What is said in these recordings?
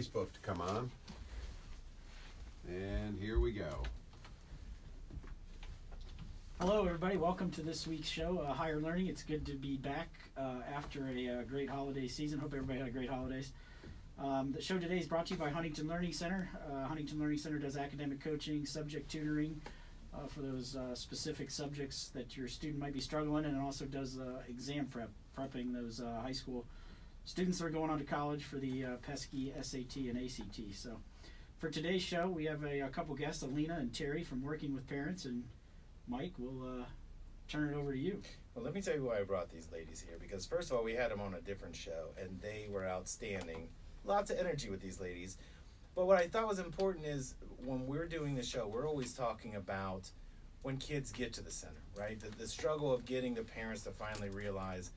Facebook to come on. And here we go. Hello, everybody. Welcome to this week's show, Higher Learning. It's good to be back after a great holiday season. Hope everybody had a great holidays. The show today is brought to you by Huntington Learning Center. Huntington Learning Center does academic coaching, subject tutoring for those specific subjects that your student might be struggling in, and also does exam prepping those high school students that are going on to college for the pesky SAT and ACT. So for today's show, we have a couple guests, Elina and Terry from Working with Parents, and Mike, we'll turn it over to you. Well, let me tell you why I brought these ladies here, because first of all, we had them on a different show, and they were outstanding. Lots of energy with these ladies. But what I thought was important is when we're doing the show, we're always talking about when kids get to the center, right? The struggle of getting the parents to finally realize,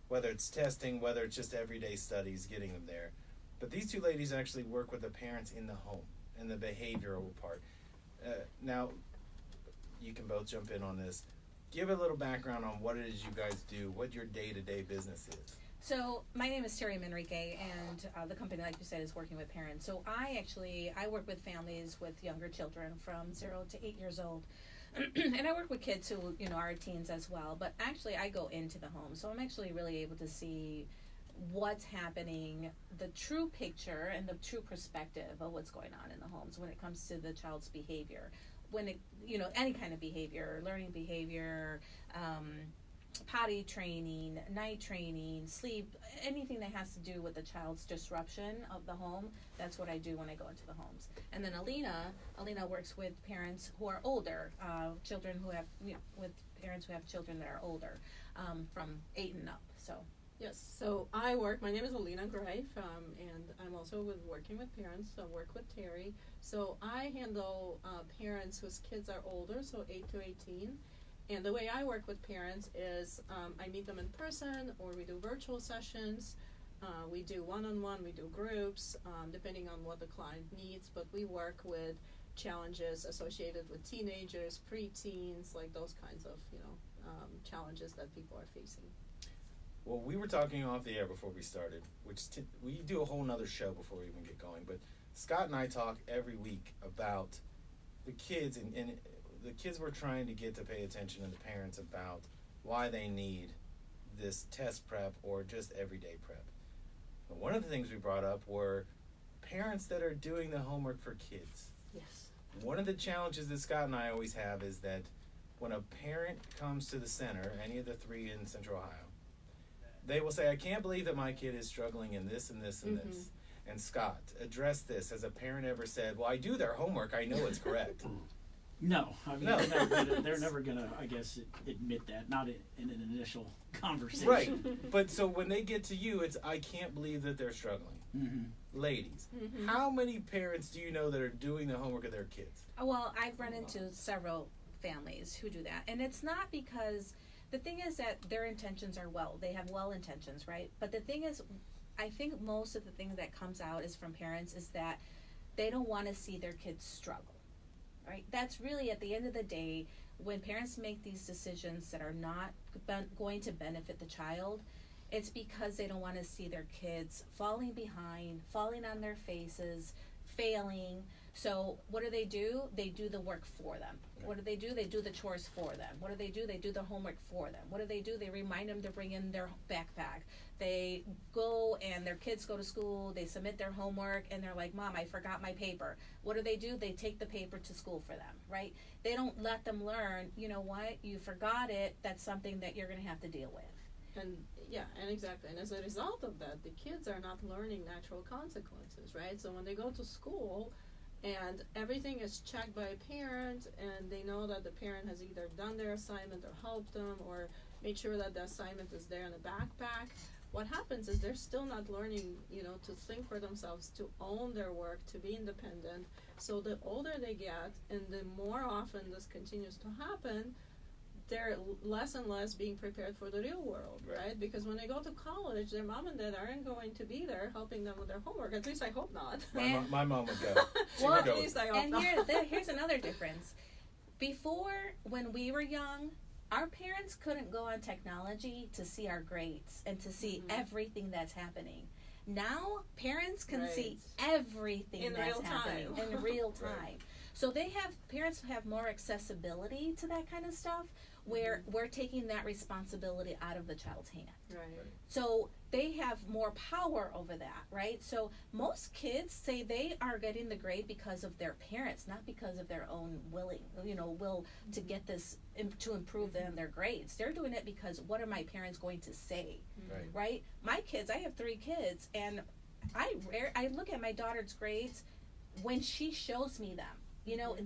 whether it's testing, whether it's just everyday studies, getting them there. But these two ladies actually work with the parents in the home, in the behavioral part. Now, you can both jump in on this. Give a little background on what it is you guys do, what your day-to-day business is. So my name is Terry Manrique, and the company, like you said, is Working with Parents. So I work with families with younger children from 0 to 8 years old. And I work with kids who, are teens as well. But actually, I go into the home. So I'm actually really able to see what's happening, the true picture and the true perspective of what's going on in the homes when it comes to the child's behavior. When it, any kind of behavior, learning behavior, potty training, night training, sleep, anything that has to do with the child's disruption of the home, that's what I do when I go into the homes. And then Elina works with parents who are older, children who have, with parents who have children that are older, from 8 and up, so. Yes, so my name is Elina Greif, and I'm also with Working with Parents, so I work with Terry. So I handle parents whose kids are older, so 8 to 18. And the way I work with parents is I meet them in person, or we do virtual sessions. We do one-on-one, we do groups, depending on what the client needs. But we work with challenges associated with teenagers, preteens, like those kinds of challenges that people are facing. Well, we were talking off the air before we started, we do a whole nother show before we even get going. But Scott and I talk every week about the kids, and the kids we're trying to get to pay attention to the parents about why they need this test prep or just everyday prep. But one of the things we brought up were parents that are doing the homework for kids. Yes. One of the challenges that Scott and I always have is that when a parent comes to the center, any of the three in Central Ohio, they will say, I can't believe that my kid is struggling in this and this and this. And Scott, address this. Has a parent ever said, well, I do their homework, I know it's correct? No, I mean, No. they're never gonna, I guess, admit that, not in an initial conversation. Right, but so when they get to you, it's, I can't believe that they're struggling. Mm-hmm. Ladies, how many parents do you know that are doing the homework of their kids? Well, I've run into several families who do that. And it's not because, the thing is that their intentions are they have well intentions, right? But the thing is, I think most of the thing that comes out is from parents is that they don't want to see their kids struggle, right? That's really, at the end of the day, when parents make these decisions that are not going to benefit the child, it's because they don't want to see their kids falling behind, falling on their faces, failing. So what do? They do the work for them. What do? They do the chores for them. What do? They do the homework for them. What do? They remind them to bring in their backpack. They go and their kids go to school, they submit their homework, and they're like, Mom, I forgot my paper. What do? They take the paper to school for them, right? They don't let them learn, you know what, you forgot it, that's something that you're going to have to deal with. And exactly. And as a result of that, the kids are not learning natural consequences, right? So when they go to school and everything is checked by a parent, and they know that the parent has either done their assignment or helped them or made sure that the assignment is there in the backpack, what happens is they're still not learning, to think for themselves, to own their work, to be independent. So the older they get, and the more often this continues to happen, they're less and less being prepared for the real world, right? Because when they go to college, their mom and dad aren't going to be there helping them with their homework. At least I hope not. My mom would go. Well, would go. At least I hope not. Here's another difference. Before, when we were young, our parents couldn't go on technology to see our grades and to see everything that's happening. Now parents can Right. see everything In that's real happening time. in real time. Right. So parents have more accessibility to that kind of stuff, where we're taking that responsibility out of the child's hand. Right. So they have more power over that, right? So most kids say they are getting the grade because of their parents, not because of their own will to get this, to improve their grades. They're doing it because, what are my parents going to say, Right. right? My kids, I have 3 kids, and I look at my daughter's grades when she shows me them.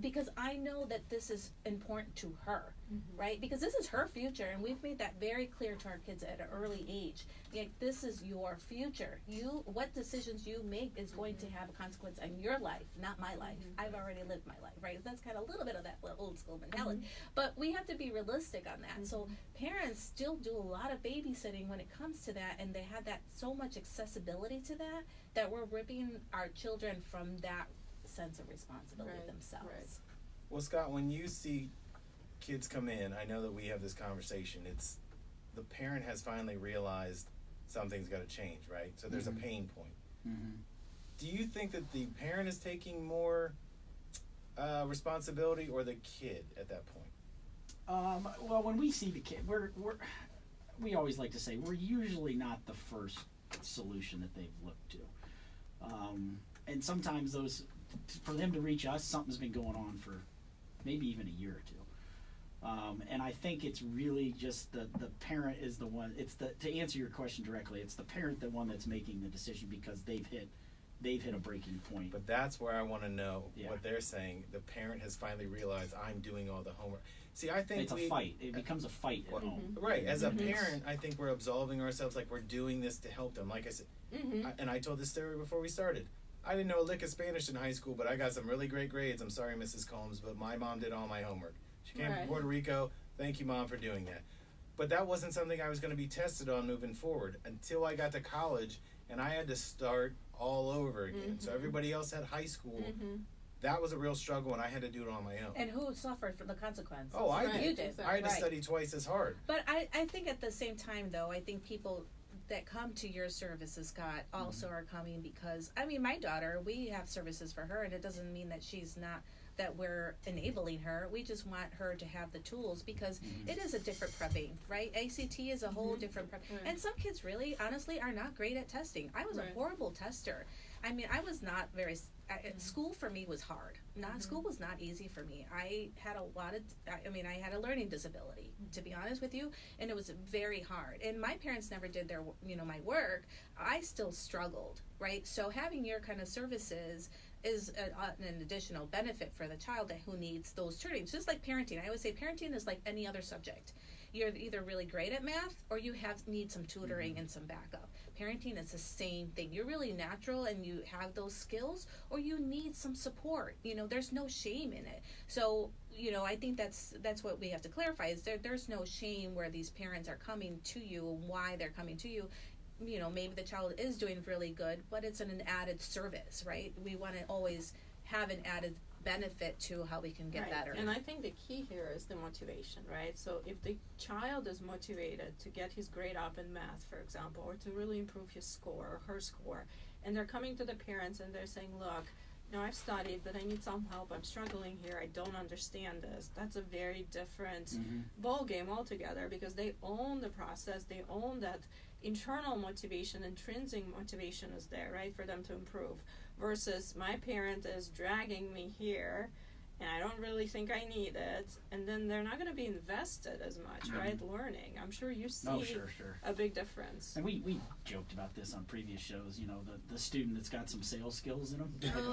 Because I know that this is important to her, right? Because this is her future, and we've made that very clear to our kids at an early age. This is your future. What decisions you make is going to have a consequence on your life, not my life. I've already lived my life, right? That's kind of a little bit of that old school mentality. But we have to be realistic on that. So parents still do a lot of babysitting when it comes to that, and they have that so much accessibility to that we're ripping our children from that sense of responsibility themselves. Right. Well, Scott, when you see kids come in, I know that we have this conversation. It's the parent has finally realized something's got to change, right? So there's a pain point. Mm-hmm. Do you think that the parent is taking more responsibility, or the kid at that point? Well, when we see the kid, we always like to say we're usually not the first solution that they've looked to, and sometimes for them to reach us, something's been going on for maybe even a year or two. And I think it's really just the parent is the one. To answer your question directly, it's the parent the one that's making the decision, because they've hit a breaking point. But that's where I want to know Yeah. what they're saying. The parent has finally realized, I'm doing all the homework. See, I think It's a fight. It becomes a fight at home. Right. As a parent, I think we're absolving ourselves, like we're doing this to help them. Like I said, and I told this story before we started. I didn't know a lick of Spanish in high school, but I got some really great grades. I'm sorry, Mrs. Combs, but my mom did all my homework. She came from Puerto Rico. Thank you, Mom, for doing that. But that wasn't something I was going to be tested on moving forward until I got to college, and I had to start all over again. So everybody else had high school. That was a real struggle, and I had to do it on my own. And who suffered from the consequences? Oh, I did. You did. I had to study twice as hard. But I think at the same time, though, I think people that come to your services, Scott, also are coming because, my daughter, we have services for her, and it doesn't mean that she's not, that we're enabling her. We just want her to have the tools, because it is a different prepping, right? ACT is a whole different prep. And some kids really, honestly, are not great at testing. I was a horrible tester. I was not very, school for me was hard. School was not easy for me. I had I had a learning disability, to be honest with you, and it was very hard. And my parents never did their, my work. I still struggled, right? So having your kind of services is an additional benefit for the child who needs those turnings. Just like parenting. I always say parenting is like any other subject. You're either really great at math, or you need some tutoring and some backup. Parenting is the same thing. You're really natural and you have those skills, or you need some support. There's no shame in it. So, I think that's what we have to clarify, is there's no shame where these parents are coming to you and why they're coming to you. Maybe the child is doing really good, but it's an added service, right? We want to always have an added benefit to how we can get better. And I think the key here is the motivation, right? So if the child is motivated to get his grade up in math, for example, or to really improve his score or her score, and they're coming to the parents and they're saying, look, I've studied, but I need some help. I'm struggling here. I don't understand this. That's a very different ball game altogether, because they own the process. They own that internal motivation, intrinsic motivation is there, right, for them to improve. Versus my parent is dragging me here, and I don't really think I need it, and then they're not going to be invested as much, right, learning. I'm sure you see a big difference. And we joked about this on previous shows, the student that's got some sales skills in them.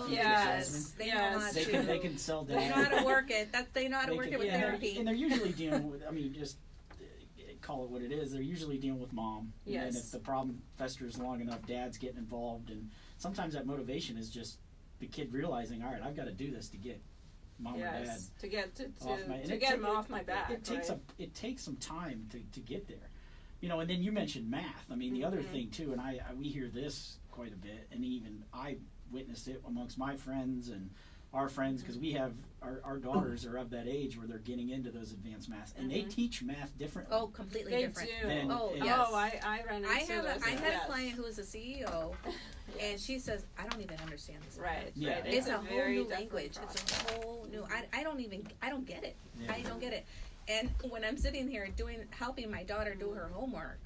Yes, they know how to. They can sell data. They know how to work it. They know how to work it with therapy. And they're usually dealing with, just call it what it is, they're usually dealing with mom. Yes. And if the problem festers long enough, dad's getting involved, and sometimes that motivation is just the kid realizing, all right, I've got to do this to get mom or dad to get them off my back. It takes some time to get there, and then you mentioned math. The other thing too, and we hear this quite a bit, and even I witnessed it amongst my friends and our friends, because we have our daughters are of that age where they're getting into those advanced math, and they teach math differently. Oh, completely They different. do. Then- Oh, yeah. yes. Oh, I ran into I had this. a client who was a CEO, and she says, I don't even understand this. Right. Yeah. Right. It's a whole very new different language. process. It's a whole new. I don't get it. Yeah. I don't get it. And when I'm sitting here helping my daughter do her homework,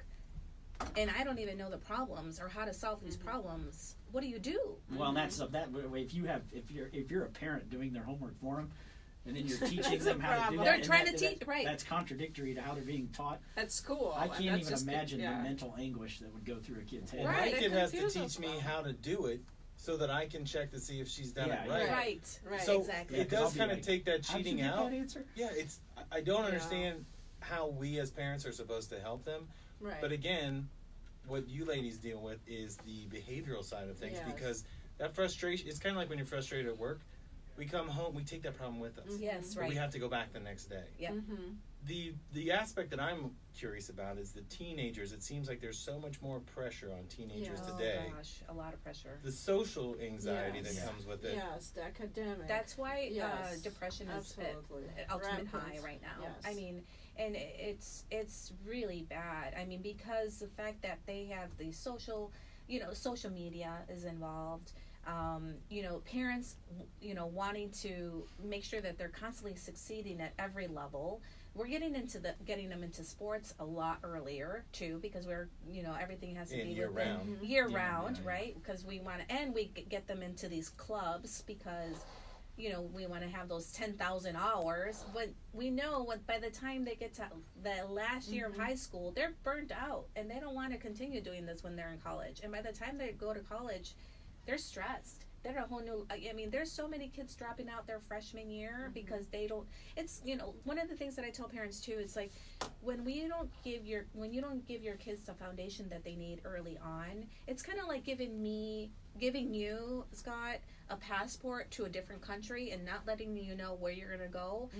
and I don't even know the problems or how to solve these problems, what do you do? Well, and that's that way. If you're a parent doing their homework for them, and then you're teaching That's them a how to do problem. that, They're and trying that- to teach, right. That's contradictory to how they're being taught. At school. I and can't that's even just imagine yeah. the mental anguish that would go through a kid's head. Well, Right, my it kid has to confuses teach me them. how to do it so that I can check to see if she's done Yeah, it right. yeah. Right. Right. So Exactly. Yeah, it 'cause I'll does be kind of like, take that How'd you cheating get out. that answer? Yeah, I don't Yeah. understand how we as parents are supposed to help them. Right. But again, what you ladies deal with is the behavioral side of things Yes. because that frustration, it's kind of like when you're frustrated at work. We come home, we take that problem with us. Yes, But right. we have to go back the next day. Yeah. Mm-hmm. The aspect that I'm curious about is the teenagers. It seems like there's so much more pressure on teenagers Yeah. today. Oh gosh, a lot of pressure. The social anxiety Yes. that comes with it. Yes, the academic. That's why Yes, depression is absolutely. at ultimate Rampant. high right now. Yes. I mean, and it's really bad. I mean, because the fact that they have the social media is involved. Parents, wanting to make sure that they're constantly succeeding at every level. We're getting them into sports a lot earlier too, because we're, everything has to And be year within- round. year Yeah, round, yeah. right? Because we want to, and we get them into these clubs because, we want to have those 10,000 hours. But we know by the time they get to the last year of high school, they're burnt out and they don't want to continue doing this when they're in college. And by the time they go to college, they're stressed. They're a whole new. I mean, there's so many kids dropping out their freshman year because they don't. It's one of the things that I tell parents too. It's like when you don't give your kids the foundation that they need early on. It's kind of like giving you, Scott, a passport to a different country and not letting you know where you're gonna go,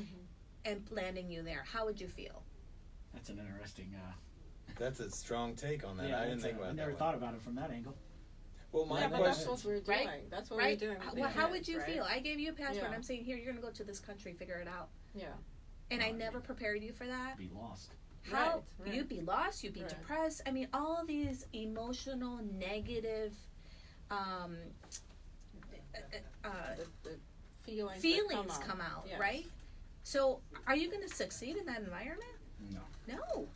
and landing you there. How would you feel? That's an interesting. That's a strong take on that. Yeah, I didn't think I about that. never one. thought about it from that angle. Well, my Yeah, but that's question. what we're doing. Right? That's what Right? we're doing. with Well, the how kids, would you right? feel? I gave you a passport. Yeah. I'm saying, here, you're gonna go to this country, figure it out. Yeah. And I Right. never prepared you for that. Be lost. How Right. you'd be lost, you'd be Right. depressed. I mean, all these emotional, negative The feelings feelings that come out, Yes. right? So, are you going to succeed in that environment? No. No.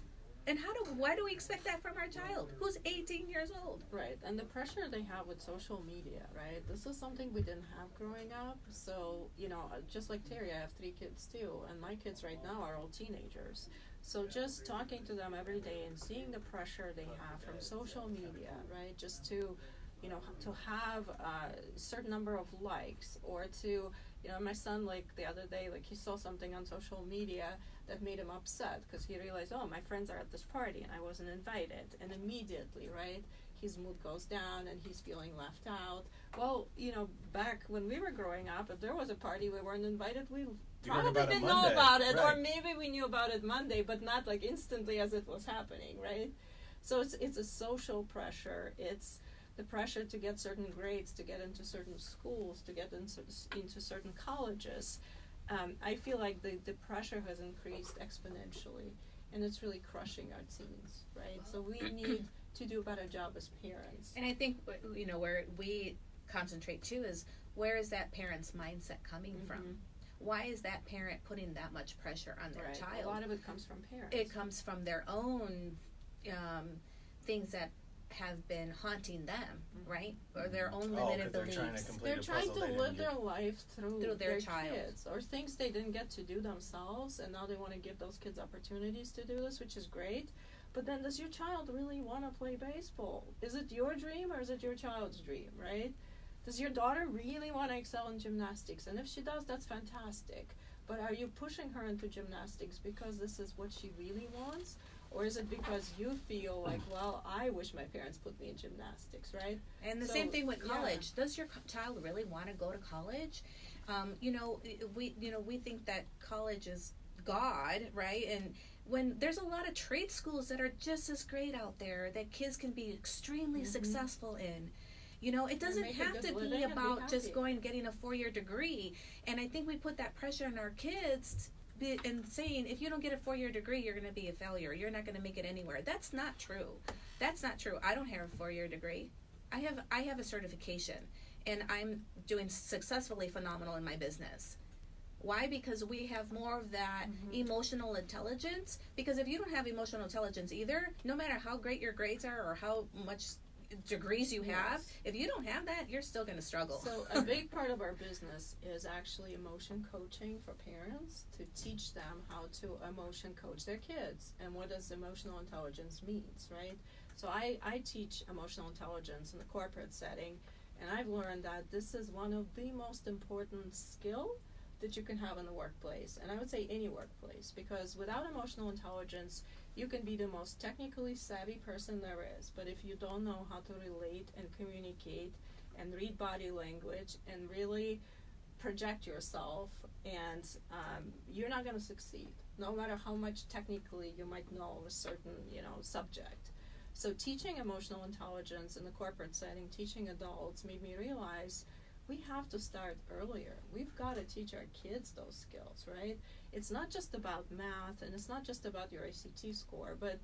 And why do we expect that from our child who's 18 years old? Right, and the pressure they have with social media, right? This is something we didn't have growing up. So, just like Terry, I have 3 kids too, and my kids right now are all teenagers. So just talking to them every day and seeing the pressure they have from social media, right? Just to, to have a certain number of likes, or to, my son, like the other day, like he saw something on social media that made him upset because he realized, oh, my friends are at this party and I wasn't invited, and immediately, right, his mood goes down and he's feeling left out. Well, back when we were growing up, if there was a party we weren't invited, we probably about it didn't know Monday, about it, or right. maybe we knew about it Monday, but not like instantly as it was happening, right? So it's a social pressure. It's the pressure to get certain grades, to get into certain schools, to get into certain colleges. I feel like the pressure has increased exponentially, and it's really crushing our teens, right? So we need to do a better job as parents. And I think, where we concentrate too is, where is that parent's mindset coming from? Why is that parent putting that much pressure on their Right. child? A lot of it comes from parents. It comes from their own things that have been haunting them, right? Or their own limited 'cause they're trying to beliefs. complete They're a trying puzzle to they didn't live get. their life through their child. kids, or things they didn't get to do themselves, and now they want to give those kids opportunities to do this, which is great. But then, does your child really want to play baseball? Is it your dream or is it your child's dream, right? Does your daughter really want to excel in gymnastics? And if she does, that's fantastic. But are you pushing her into gymnastics because this is what she really wants? Or is it because you feel like, well, I wish my parents put me in gymnastics, right? And the So, same thing with yeah. college. Does your child really want to go to college? We think that college is God, right? And when there's a lot of trade schools that are just as great out there that kids can be extremely successful in. You know, it doesn't make a have good to living be and be about just happy. going and getting a 4-year degree. And I think we put that pressure on our kids and saying, if you don't get a 4-year degree, you're going to be a failure. You're not going to make it anywhere. That's not true. That's not true. I don't have a 4-year degree. I have a certification, and I'm doing successfully phenomenal in my business. Why? Because we have more of that emotional intelligence. Because if you don't have emotional intelligence either, no matter how great your grades are or how much degrees you have, if you don't have that, you're still going to struggle. So a big part of our business is actually emotion coaching for parents, to teach them how to emotion coach their kids and what does emotional intelligence means, right? So I teach emotional intelligence in the corporate setting, and I've learned that this is one of the most important skill that you can have in the workplace, and I would say any workplace, because without emotional intelligence, you can be the most technically savvy person there is, but if you don't know how to relate and communicate and read body language and really project yourself, and you're not going to succeed, no matter how much technically you might know a certain, subject. So teaching emotional intelligence in the corporate setting, teaching adults, made me realize we have to start earlier. We've got to teach our kids those skills, right? It's not just about math, and it's not just about your ACT score, but,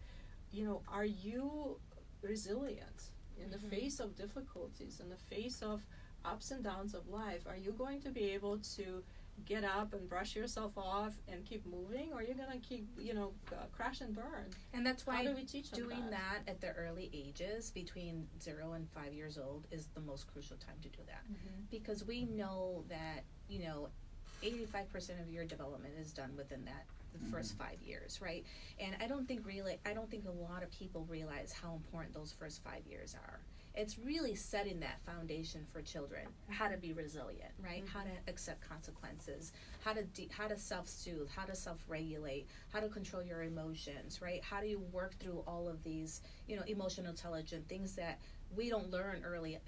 are you resilient in the face of difficulties, in the face of ups and downs of life? Are you going to be able to get up and brush yourself off and keep moving, or are you going to keep, crash and burn? And that's why How do we teach them doing that? that at the early ages, between 0 and 5 years old, is the most crucial time to do that. Because we know that, 85% of your development is done within the first 5 years, right? And I don't think a lot of people realize how important those first 5 years are. It's really setting that foundation for children, how to be resilient, right? How to accept consequences, how to self-soothe, how to self-regulate, how to control your emotions, right? How do you work through all of these, emotional intelligent things that we don't learn early,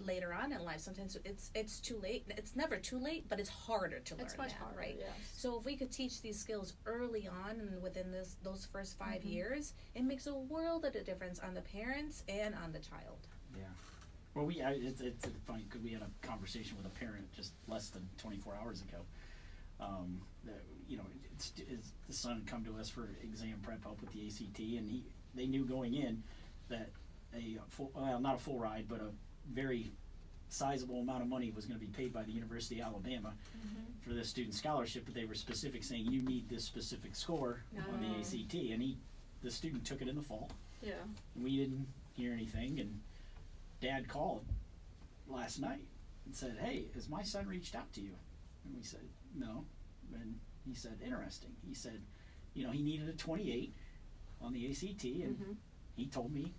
later on in life. Sometimes it's too late. It's never too late, but it's harder to learn It's much that, harder, right? yes. So if we could teach these skills early on and within those first 5 years, it makes a world of a difference on the parents and on the child. Yeah. Well, it's funny because we had a conversation with a parent just less than 24 hours ago. The son had come to us for exam prep help with the ACT, and they knew going in that not a full ride, but a very sizable amount of money was going to be paid by the University of Alabama for this student scholarship, but they were specific, saying you need this specific score on the ACT, and the student took it in the fall. Yeah. We didn't hear anything, and Dad called last night and said, "Hey, has my son reached out to you?" And we said, "No." And he said, "Interesting." He said, he needed a 28 on the ACT, and he told me,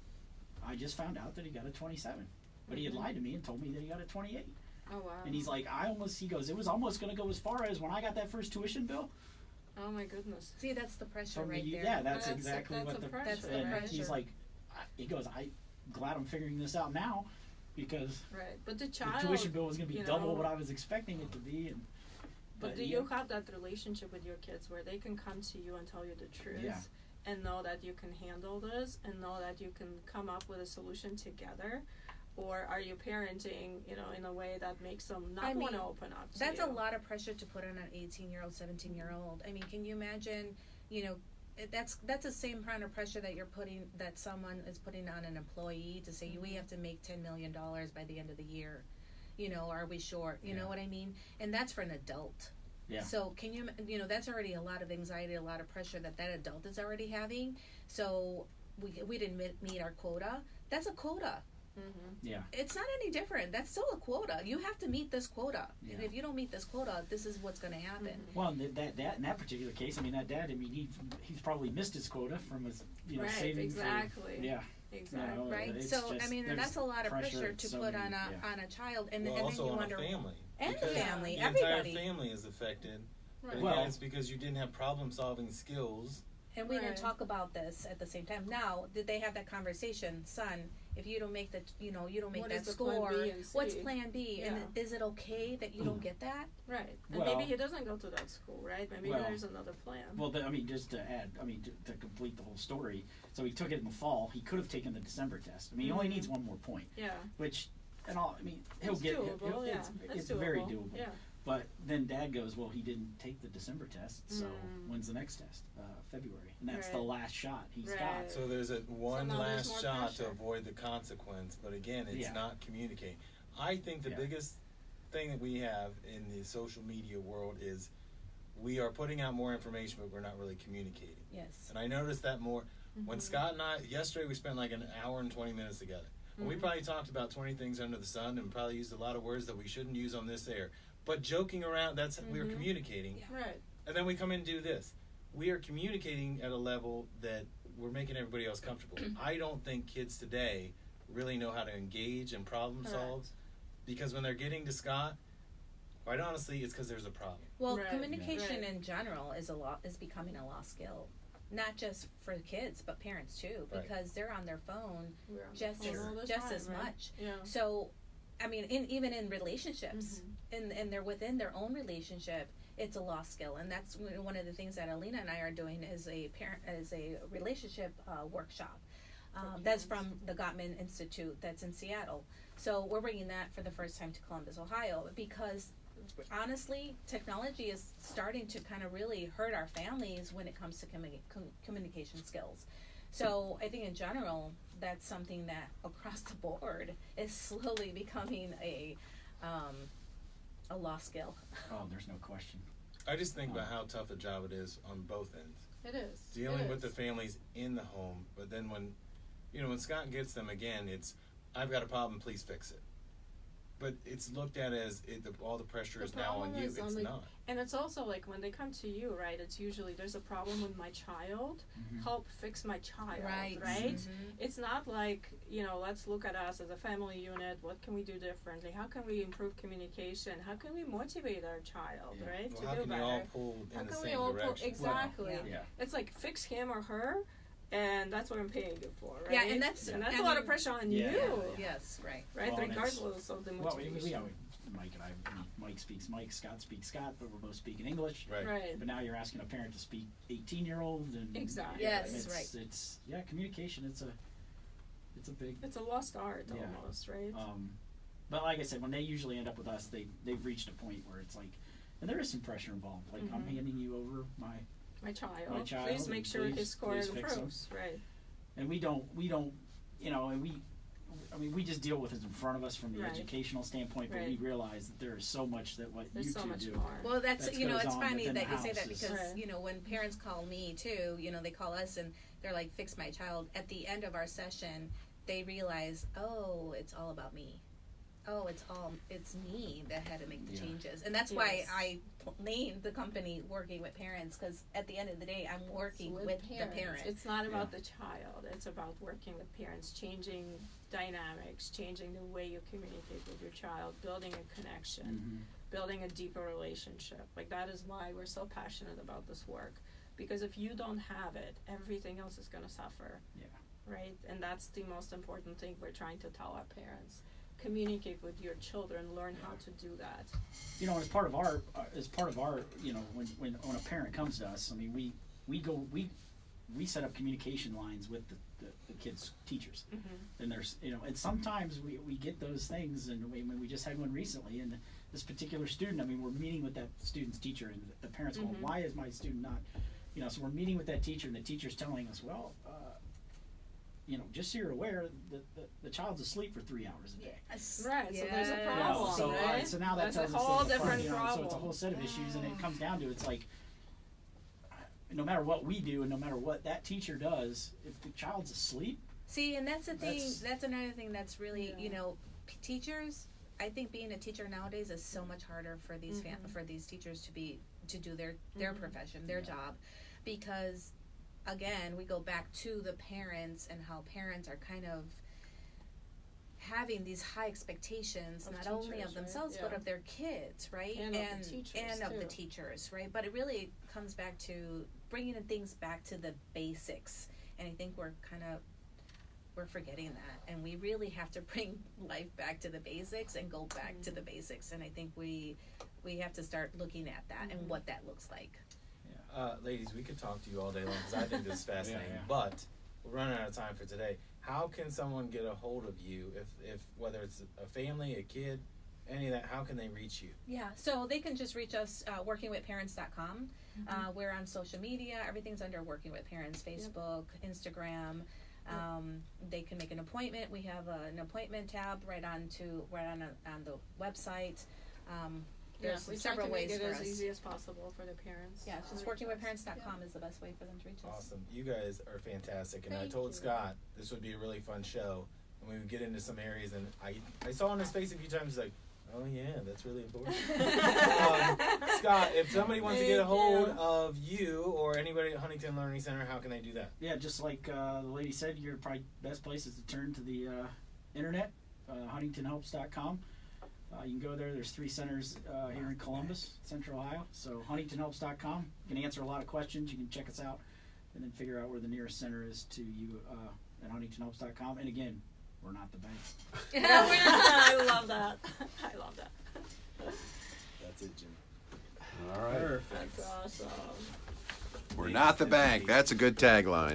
I just found out that he got a 27. But he had lied to me and told me that he got a 28. Oh, wow. And he's like, he goes, it was almost going to go as far as when I got that first tuition bill. Oh, my goodness. See, that's the pressure From right there. Yeah, that's That's exactly what the pressure, That's the and pressure. he's like, he goes, I'm glad I'm figuring this out now, because Right. But the child, the tuition bill was going to be you double know, what I was expecting it to be. But do you have that relationship with your kids where they can come to you and tell you the truth? Yeah. And know that you can handle this, and know that you can come up with a solution together? Or are you parenting, in a way that makes them not want to open up to That's you? a lot of pressure to put on an 18-year-old, 17-year-old. I mean, can you imagine, that's the same kind of pressure that someone is putting on an employee to say, we have to make $10 million by the end of the year. Are we short? You know what I mean? And that's for an adult. Yeah. So can you, that's already a lot of anxiety, a lot of pressure that adult is already having. So we didn't meet our quota. That's a quota. Yeah. It's not any different. That's still a quota. You have to meet this quota. Yeah. And if you don't meet this quota, this is what's going to happen. Well, in that particular case, that dad, he's probably missed his quota from his, Right, saving. exactly. Yeah. Exactly. Right? It's So, just, that's a lot of pressure to so put many, on a child. And, Well, and also then you on wonder. a family. And the because family, the everybody. entire family is affected. Right. But Well- again, it's because you didn't have problem-solving skills. And we didn't Right. talk about this at the same time. Now, did they have that conversation? Son, if you don't make you don't make What that is the plan score, B and what's C? plan B? And Yeah. is it okay that you don't get that? Right. And Well- maybe he doesn't go to that school, right? Maybe Well- there's another plan. Well, just to add, to complete the whole story, so he took it in the fall. He could have taken the December test. He only needs one more point, Yeah. which and all. I mean, he'll It's get doable, yeah. it's It's very doable, doable. yeah. But then Dad goes, well, he didn't take the December test, so when's the next test? February, and that's the Right. last shot he's Right. got. So there's a one now there's last more shot to pressure. avoid the consequence, but again, it's Yeah. not communicating. I think the Yeah. biggest thing that we have in the social media world is we are putting out more information, but we're not really communicating. Yes. And I noticed that more when Scott and I, yesterday we spent like an hour and 20 minutes together. And we probably talked about 20 things under the sun and probably used a lot of words that we shouldn't use on this air. But joking around, that's we were communicating. Yeah. Right. And then we come in and do this. We are communicating at a level that we're making everybody else comfortable. I don't think kids today really know how to engage and problem Correct. solve, because when they're getting to Scott, quite honestly, it's because there's a problem. Well, Right. communication Right. in general is becoming a lost skill, not just for kids but parents too, Right. because they're on their phone We're on the just phone all the just time, as right? much. Yeah. So, I mean, even in relationships, and they're within their own relationship, it's a lost skill, and that's one of the things that Elina and I are doing is a relationship workshop. That's from the Gottman Institute that's in Seattle. So we're bringing that for the first time to Columbus, Ohio, because honestly, technology is starting to kind of really hurt our families when it comes to communication skills. So I think in general, that's something that across the board is slowly becoming a lost skill. Oh, there's no question. I just think about how tough a job it is on both ends. It is. Dealing It with the is. families in the home, but then when Scott gets them again, it's, I've got a problem, please fix it. But it's looked at as all the pressure is now on problem you. is It's on the- not. And it's also like when they come to you, right? It's usually there's a problem with my child. Help fix my child, right? It's not like, let's look at us as a family unit. What can we do differently? How can we improve communication? How can we motivate our child, Yeah. right? Well, to how do can better? you all pull How in the can we same all direction? exactly? Well, Yeah. It's like fix him or her, and that's what I'm paying you for, right? Yeah, and that's- a I lot of mean- pressure on Yeah. you, Yes, right. right? Well, and Regardless of the Well, motivation. Mike and I mean, Mike speaks Mike, Scott speaks Scott, but we're both speaking English. Right. Right. But now you're asking a parent to speak 18-year-old, and Exactly. Yes, it's, right. It's communication. It's a big. It's a lost art Yeah. almost, right? But like I said, when they usually end up with us, they've reached a point where it's like, and there is some pressure involved. Like I'm handing you over My child. My child, Please make sure please- his score please fix him. improves, right? and we don't, and we just deal with it in front of us from the Right. educational standpoint, but we Right. realize that there is so much that what There's you so two much do. more. Well, that's That it's goes on funny within that the you say that house is- because Right. when parents call me too, they call us and they're like, "Fix my child." At the end of our session, they realize, oh, it's all about me. Oh, it's me that had to make the Yeah. changes, and that's why Yes. I named the company Working with Parents, because at the end of the day, I'm working with the parent. It's not about Yeah. the child. It's about working with parents, changing dynamics, changing the way you communicate with your child, building a connection, building a deeper relationship. Like that is why we're so passionate about this work. Because if you don't have it, everything else is gonna suffer. Yeah. Right? And that's the most important thing we're trying to tell our parents. Communicate with your children, learn how to do that. As part of our, when a parent comes to us, I mean, we set up communication lines with the kids' teachers, and there's, and sometimes we get those things, and we just had one recently, and this particular student, I mean, we're meeting with that student's teacher, and the parents going, why is my student not, so we're meeting with that teacher, and the teacher's telling us, well, just so you're aware, the child's asleep for 3 hours a day. Yes. Right, so there's a Yes. problem, So, right? so now that That's tells a us whole that the different front, problem. So it's a whole set of issues, and it comes down to it's like, no matter what we do, and no matter what that teacher does, if the child's asleep, See, and that's the thing. That's- That's another thing that's really, Yeah. teachers. I think being a teacher nowadays is so much harder for these for these teachers to do their profession, their job, because again, we go back to the parents and how parents are kind of having these high expectations, Of not only teachers, of themselves but right? of their kids, right? And of the teachers, and of the too. teachers, right? But it really comes back to bringing things back to the basics, and I think we're forgetting that, and we really have to bring life back to the basics and go back to the basics, and I think we have to start looking at that and what that looks like. Ladies, we could talk to you all day long because I think this is fascinating. Yeah. But we're running out of time for today. how can someone get a hold of you if whether it's a family, a kid, any of that, how can they reach you? Yeah, so they can just reach us, workingwithparents.com. We're on social media. Everything's under Working with Parents, Facebook, Instagram. They can make an appointment. We have an appointment tab right on the website. There's we several try to ways make it for as us. easy as possible for the parents. Yeah, it's just workingwithparents.com is the best way for them to reach us. Awesome. You guys are fantastic. And I Thank told you. Scott this would be a really fun show. And we would get into some areas, and I saw on his face a few times like, oh yeah, that's really important. Scott, if somebody wants to get a hold of you or anybody at Huntington Learning Center, how can they do that? Yeah, just like the lady said, your probably best place is to turn to the internet, huntingtonhelps.com. You can go there. There's 3 centers here in Columbus, Central Ohio. So huntingtonhelps.com. You can answer a lot of questions. You can check us out and then figure out where the nearest center is to you at huntingtonhelps.com. And again, we're not the bank. I love that. I love that. That's it, Jim. All right. Perfect. That's awesome. We're not the bank. That's a good tagline.